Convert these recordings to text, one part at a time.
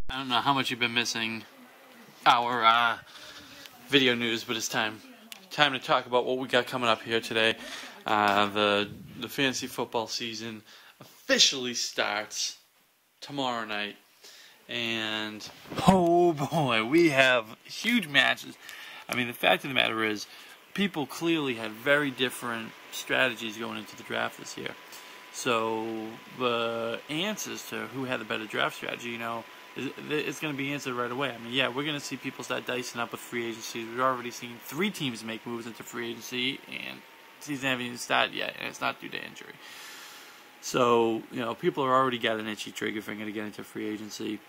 I don't know how much you've been missing our video news, but it's time to talk about what we got coming up here today. The fantasy football season officially starts tomorrow night, and oh boy, we have huge matches. I mean, the fact of the matter is, people clearly had very different strategies going into the draft this year. So the answers to who had the better draft strategy, it's going to be answered right away. I mean, yeah, we're going to see people start dicing up with free agency. We've already seen 3 teams make moves into free agency, and the season hasn't even started yet, and it's not due to injury. So, people are already got an itchy trigger finger to get into free agency.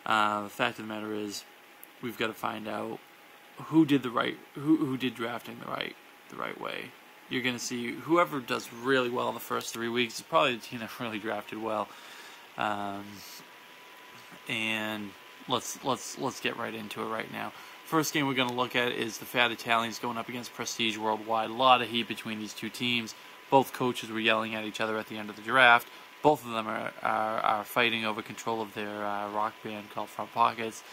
The fact of the matter is, we've got to find out who did drafting the right way. You're going to see whoever does really well in the first 3 weeks is probably the team that really drafted well. And let's get right into it right now. First game we're going to look at is the Fat Italians going up against Prestige Worldwide. A lot of heat between these two teams. Both coaches were yelling at each other at the end of the draft. Both of them are fighting over control of their rock band called Front Pockets.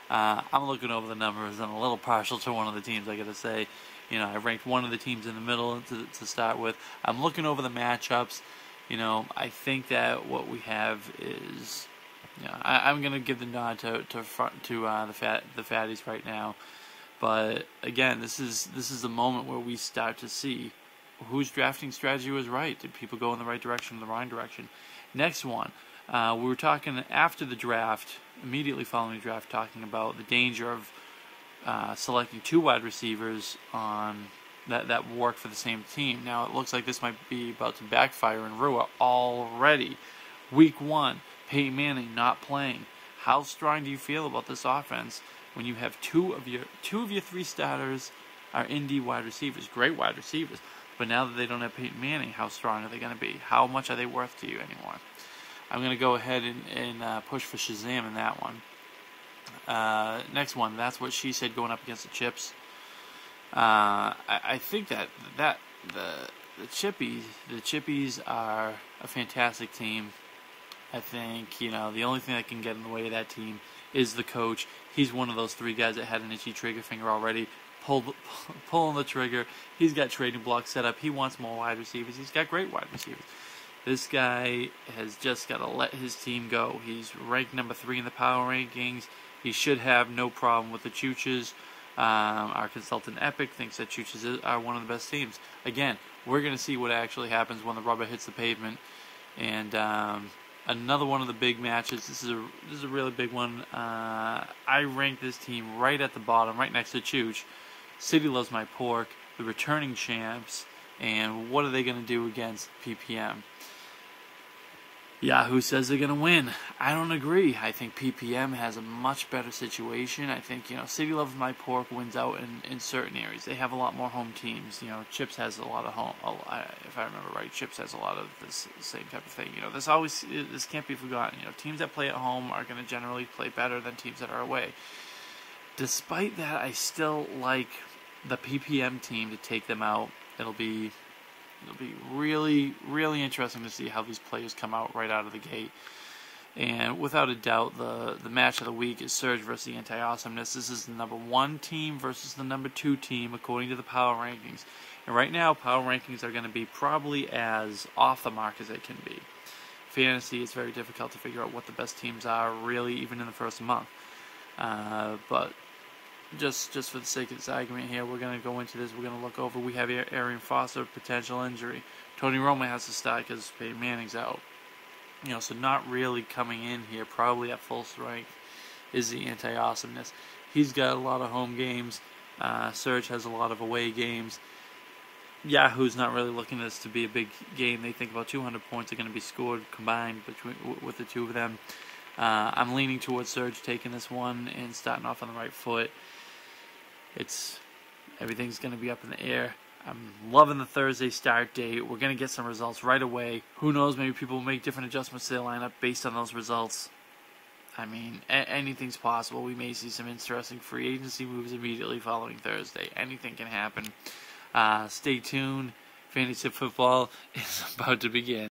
I'm looking over the numbers. I'm a little partial to one of the teams, I got to say. I ranked one of the teams in the middle to start with. I'm looking over the matchups. I think that what we have is, I'm going to give the nod to the Fatties right now. But again, this is the moment where we start to see whose drafting strategy was right. Did people go in the right direction or the wrong direction? Next one, we were talking after the draft, immediately following the draft, talking about the danger of selecting 2 wide receivers on that work for the same team. Now it looks like this might be about to backfire in Rua already. Week 1, Peyton Manning not playing. How strong do you feel about this offense when you have two of your 3 starters are indie wide receivers, great wide receivers, but now that they don't have Peyton Manning, how strong are they going to be? How much are they worth to you anymore? I'm going to go ahead and push for Shazam in that one. Next one, That's What She Said going up against the Chips. I think that the Chippies are a fantastic team. I think, the only thing that can get in the way of that team is the coach. He's one of those 3 guys that had an itchy trigger finger already, pulling the trigger. He's got trading blocks set up. He wants more wide receivers. He's got great wide receivers. This guy has just got to let his team go. He's ranked number 3 in the power rankings. He should have no problem with the Chooches. Our consultant Epic thinks that Chooches are one of the best teams. Again, we're going to see what actually happens when the rubber hits the pavement. And another one of the big matches. This is a really big one. I rank this team right at the bottom, right next to Chooch. City Loves My Pork, the returning champs, and what are they going to do against PPM? Yahoo says they're going to win. I don't agree. I think PPM has a much better situation. I think, City Loves My Pork wins out in certain areas. They have a lot more home teams. Chips has a lot of home. If I remember right, Chips has a lot of this same type of thing. This can't be forgotten. Teams that play at home are going to generally play better than teams that are away. Despite that, I still like the PPM team to take them out. It'll be really, really interesting to see how these players come out right out of the gate. And without a doubt, the match of the week is Surge versus the Anti-Awesomeness. This is the number 1 team versus the number 2 team according to the power rankings. And right now, power rankings are going to be probably as off the mark as they can be. Fantasy, it's very difficult to figure out what the best teams are, really, even in the first month. But just for the sake of this argument here, we're going to go into this. We're going to look over. We have Arian Foster, potential injury. Tony Romo has to start because Peyton Manning's out. So not really coming in here, probably at full strength, is the Anti-Awesomeness. He's got a lot of home games. Surge has a lot of away games. Yahoo's not really looking at this to be a big game. They think about 200 points are going to be scored combined with the 2 of them. I'm leaning towards Surge taking this one and starting off on the right foot. Everything's going to be up in the air. I'm loving the Thursday start date. We're going to get some results right away. Who knows, maybe people will make different adjustments to their lineup based on those results. I mean, anything's possible. We may see some interesting free agency moves immediately following Thursday. Anything can happen. Stay tuned. Fantasy football is about to begin.